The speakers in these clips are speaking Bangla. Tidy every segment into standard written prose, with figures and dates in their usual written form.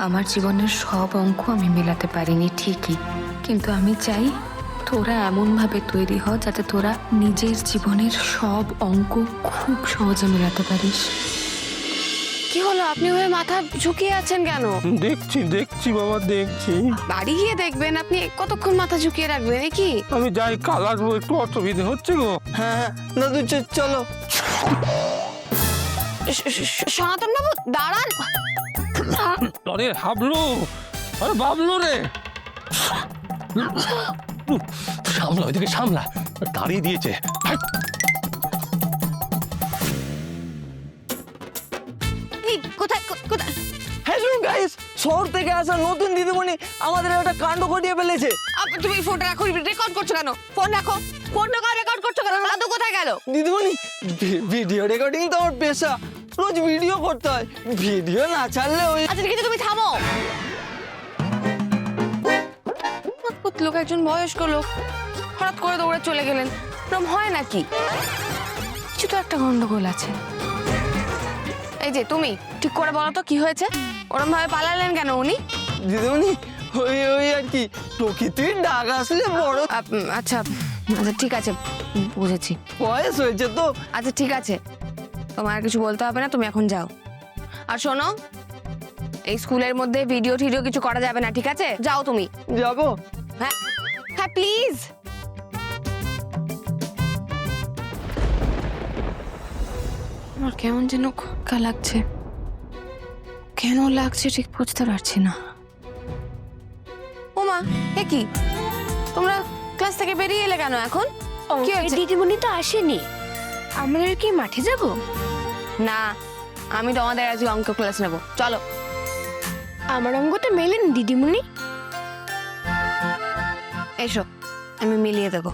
আমার জীবনের সব অঙ্ক আমি মেলাতে পারিনি ঠিকই, কিন্তু আমি চাই তোরা এমনভাবে তৈরি হ যাতে তোরা নিজের জীবনের সব অঙ্ক খুব সহজে মেলাতে পারিস। কি হলো, আপনি হয়ে মাথা ঝুঁকিয়ে আছেন কেন? দেখছি বাবা, দেখছি। বাড়ি গিয়ে দেখবেন। আপনি কতক্ষণ মাথা ঝুঁকিয়ে রাখবেন কি? আমি যাই, কাল আসবো, একটু অসুবিধে হচ্ছে গো। হ্যাঁ দাদু চলো। সনাতন বাবু দাঁড়ান। আরে হাবলু, আরে বাবলু রে, সামলা, ওইদিকে সামলা, দাঁড়িয়ে দিয়েছে। কোথায় কোথায়? হ্যালো গাইস, শহর থেকে আসা নতুন দিদিমণি আমাদের একটা কাণ্ড ঘটিয়ে ফেলেছে। তুমি ফোনটা রাখো, রেকর্ড করছো কেন? ফোন রাখো, ফোন রেকর্ড করছো কেন? দাদু কোথায় গেল? দিদিমণি, ভিডিও রেকর্ডিং তো আমার পেশা, রোজ ভিডিও করতে হয়, ভিডিও না ছাড়লে ওই। আচ্ছা ঠিক আছে, তুমি থামো। লোক, একজন বয়স্ক লোক হঠাৎ করে দৌড়ে চলে গেলেন, এরকম হয় নাকি? কিছু তো একটা গন্ডগোল আছে। এই যে তুমি ঠিক করে বলো তো কি হয়েছে? ওরম ভাবে পালালেন কেন উনি? দিদিমণি ওই আর কি, প্রকৃতির ডাক আসলে বড়। আচ্ছা আচ্ছা ঠিক আছে, বুঝেছি। বয়স হয়েছে তো। আচ্ছা ঠিক আছে, তোমার আর কিছু বলতে হবে না, তুমি এখন যাও। আর শোনো, এই স্কুলের মধ্যে ভিডিও টিডিও কিছু করা যাবে না, ঠিক আছে? যাও তুমি। যাবো? হ্যাঁ হ্যাঁ প্লিজ। আমার কেমন যেন খোকা লাগছে, কেন লাগছে ঠিক বুঝতে পারছি না। ওমা, এ কি, তোমরা ক্লাস থেকে বেরিয়ে এলে কেন এখন? কি হয়েছে? দিদিমণি তো আসেনি, আমরা কি মাঠে যাব? না, আমি তোমাদের আজকে অঙ্ক ক্লাস নেবো, চলো। আমার অঙ্কটা মেলেন দিদিমণি। এসো, আমি মিলিয়ে দেবো।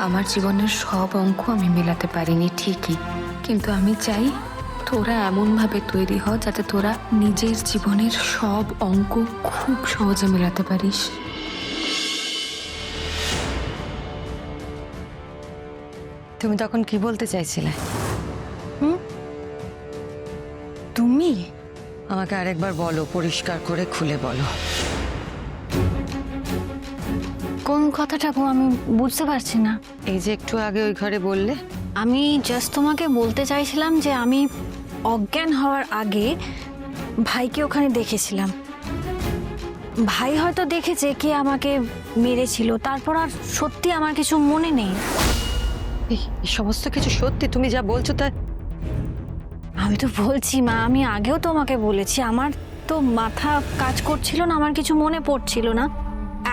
আমার জীবনের সব অঙ্ক আমি মেলাতে পারিনি ঠিকই, কিন্তু আমি চাই তোরা এমনভাবে তৈরি হ যাতে তোরা নিজের জীবনের সব অঙ্ক খুব সহজে মেলাতে পারিস। তুমি তখন কি বলতে চাইছিলে? তুমি আমাকে আরেকবার বলো, পরিষ্কার করে খুলে বলো। কোন কথাটা গো, আমি বুঝতে পারছি না। এই যে একটু আগে ওই ঘরে বললে। আমি জাস্ট তোমাকে বলতে চাইছিলাম যে আমি অজ্ঞান হওয়ার আগে ভাইকে ওখানে দেখেছিলাম। ভাই হয়তো দেখেছে কে আমাকে মেরেছিল, তারপর আর সত্যি আমার কিছু মনে নেই। এই সমস্ত কিছু সত্যি? তুমি যা বলছো তা? আমি তো বলছি মা, আমি আগেও তোমাকে বলেছি, আমার তো মাথা কাজ করছিল না, আমার কিছু মনে পড়ছিল না।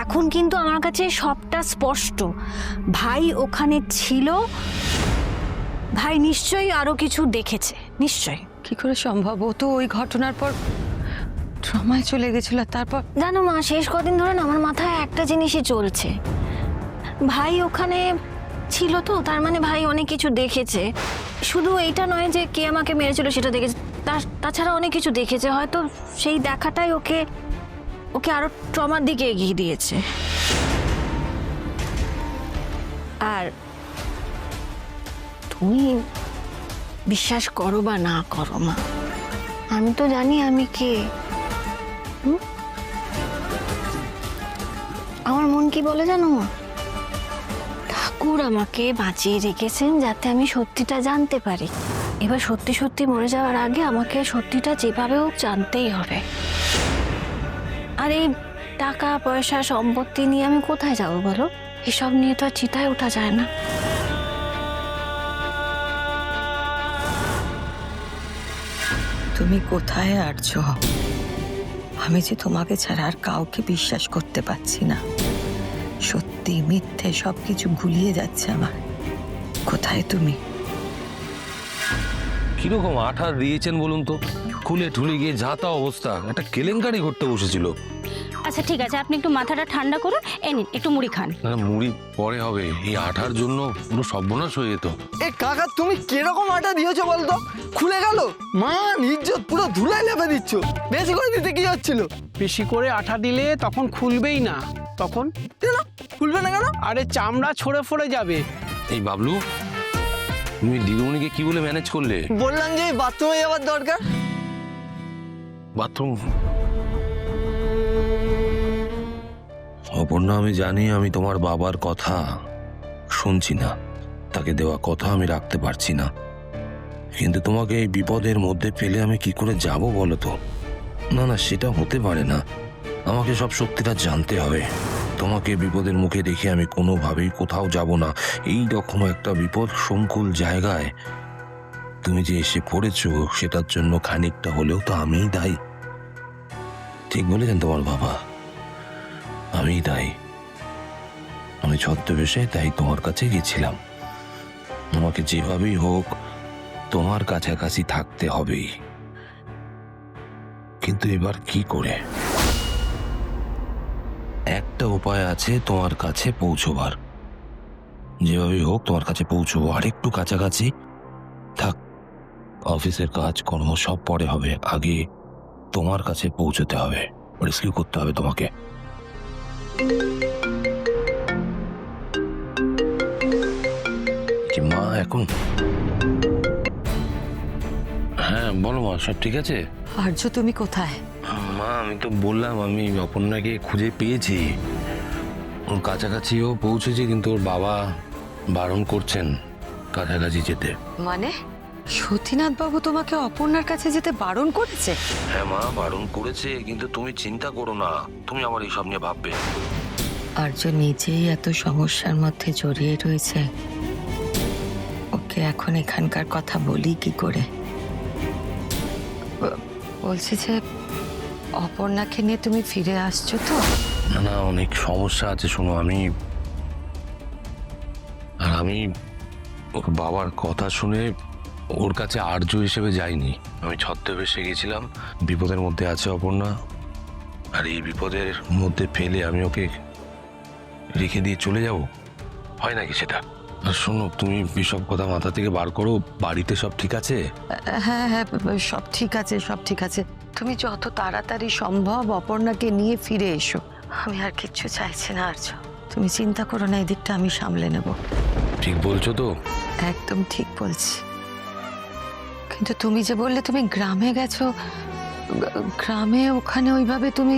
এখন কিন্তু আমার কাছে সবটা স্পষ্ট। ভাই ওখানে ছিল, ভাই নিশ্চয়ই আরো কিছু দেখেছে, নিশ্চয়ই। কি করে সম্ভব? ও তো ওই ঘটনার পর ট্রমায় চলে গেছিল। তারপর জানো মা, শেষ কদিন ধরে না আমার মাথায় একটা জিনিসই চলছে। ভাই ওখানে ছিল তো, তার মানে ভাই অনেক কিছু দেখেছে। শুধু এইটা নয় যে কে আমাকে মেরেছিল সেটা দেখেছে, তাছাড়া অনেক কিছু দেখেছে। হয়তো সেই দেখাটাই ওকে আরো ট্রমার দিকে এগিয়ে দিয়েছে। আর তুমি বিশ্বাস করো বা না করো মা, আমি তো জানি আমি কে। আমার মন কি বলে জানো মা? ঠাকুর আমাকে বাঁচিয়ে রেখেছেন যাতে আমি সত্যিটা জানতে পারি। এবার সত্যি সত্যি মরে যাওয়ার আগে আমাকে সত্যিটা যেভাবে হোক জানতেই হবে। আর এই টাকা পয়সা সম্পত্তি নিয়ে আমি কোথায় যাবো বলো? এসব নিয়ে তো আর চিতায় ওঠা যায় না। তুমি কোথায় আছো? আমি যে তোমাকে ছাড়া আর কাউকে বিশ্বাস করতে পারছি না। সত্যি মিথ্যে সবকিছু গুলিয়ে যাচ্ছে আমার। কোথায় তুমি? কিরকম আঠার দিয়েছেন বলুন তো? খুলে ঠুলে গিয়ে যা তা অবস্থা, একটা কেলেঙ্কারি ঘটতে বসেছিল। আচ্ছা ঠিক আছে, আপনি একটু মাথাটা ঠান্ডা করুন, এই নিন একটু মুড়ি খান। না মুড়ি পরে হবে, এই আঠার জন্য পুরো সর্বনাশ হয়ে যেত। এ কাকা, তুমি কিরকম আটা দিয়েছো বলতো? খুলে গেল, মা ইজ্জত পুরো ধুলাই লেপে দিচ্ছ। বেশি করে দিতে কি হচ্ছিল? বেশি করে আঠা দিলে তখন খুলবেই না। তখন কেন খুলবে না কেন? আরে চামড়া ছড়ে ফড়ে যাবে। এই বাবলু, তুমি দিদিমণিকে কি বলে ম্যানেজ করলে? বললাম যে বাথরুমে যাওয়ার দরকার। বাথরুম। অপর্ণা, আমি জানি আমি তোমার বাবার কথা শুনছি না, তাকে দেওয়া কথা আমি রাখতে পারছি না, কিন্তু তোমাকে এই বিপদের মধ্যে ফেলে আমি কি করে যাব বলো তো? না না, সেটা হতে পারে না। আমাকে সব সত্যিটা জানতে হবে। তোমাকে বিপদের মুখে রেখে আমি কোনোভাবেই কোথাও যাব না। এই রকম একটা বিপদ সংকুল জায়গায় তুমি যে এসে পড়েছো, সেটার জন্য খানিকটা হলেও তো আমিই দায়ী। ঠিক বলেছেন তোমার বাবা, আমিই দায়ী। আমি ছদ্মবেশে তাই তোমার কাছে গেছিলাম। আমাকে যেভাবেই হোক তোমার কাছাকাছি থাকতে হবেই, কিন্তু এবার কি করে? একটা উপায় আছে তোমার কাছে পৌঁছবার। যেভাবেই হোক তোমার কাছে পৌঁছবো, আর একটু কাছাকাছি থাক। অফিসের কাজ কর্ম সব পরে হবে, আগে তোমার কাছে পৌঁছতে হবে, রেস্কিউ করতে হবে তোমাকে। কি মা এখন? হ্যাঁ বলো মা, সব ঠিক আছে? আর্য, তুমি কোথায়? মা, আমি তো বললাম আমি অপর্ণাকে খুঁজে পেয়েছি, ওর কাছাকাছিও পৌঁছেছি, কিন্তু ওর বাবা বারণ করছেন কাছাকাছি যেতে। মানে সতীনাথ বাবু তোমাকে অপর্ণার কাছে যেতে বারণ করেছে? হ্যাঁ মা, বারণ করেছে, কিন্তু তুমি চিন্তা করো না, তুমি আবার এইসব নিয়ে ভাববে। আর্য নিজেই এত সমস্যার মধ্যে জড়িয়ে রয়েছে, ওকে এখন এখানকার কথা বলি কি করে? বলছি যে অপর্ণাকে নিয়ে তুমি ফিরে আসছো তো? না না, অনেক সমস্যা আছে, শোনো। আমি ওর বাবার কথা শুনে ওর কাছে আর্য হিসেবে যাইনি, আমি ছদ্মবেশে গেছিলাম। বিপদের মধ্যে আছে অপর্ণা, আর এই বিপদের মধ্যে ফেলে আমি ওকে রেখে দিয়ে চলে যাব? হয় নাকি সেটা? আর শোনো, তুমি এসব কথা মাথা থেকে বার করো। বাড়িতে সব ঠিক আছে? হ্যাঁ হ্যাঁ, সব ঠিক আছে, সব ঠিক আছে। তুমি যত তাড়াতাড়ি সম্ভব অপর্ণাকে নিয়ে ফিরে এসো। আমি আর কিচ্ছু চাইছি না আর্য, তুমি চিন্তা করো না, এদিকটা আমি সামলে নেব। ঠিক বলছো তো? একদম ঠিক বলছি। কিন্তু তুমি যে বললে তুমি গ্রামে গেছো, গ্রামে ওখানে ওইভাবে তুমি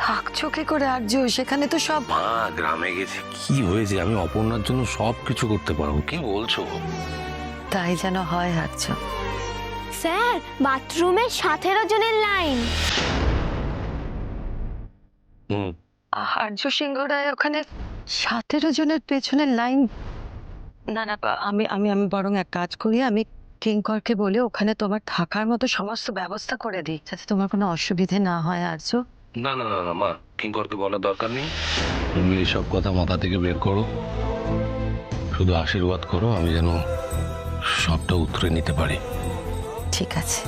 থাকছো কি করে আর্য? সেখানে তো সব... মা, গ্রামে গেছি, কি হয়েছে? আমি অপর্ণার জন্য সব কিছু করতে পারবো। কি বলছো? তাই যেন হয় আর্য। স্যার, বাথরুমে 17 জনের লাইন। হুম। আর্য সিংহ রায় ওখানে 17 জনের পেছনে লাইন? না না, আমি আমি আমি বরং এক কাজ করি, আমি কিঙ্করকে বলে ওখানে তোমার থাকার মতো সমস্ত ব্যবস্থা করে দিই, যাতে তোমার কোনো অসুবিধে না হয় আর্য। না না না না মা, কিঙ্করকে বলার দরকার নেই। তুমি এইসব কথা মাথা থেকে বের করো, শুধু আশীর্বাদ করো আমি যেন সবটা উতরে নিতে পারি। ঠিক আছে।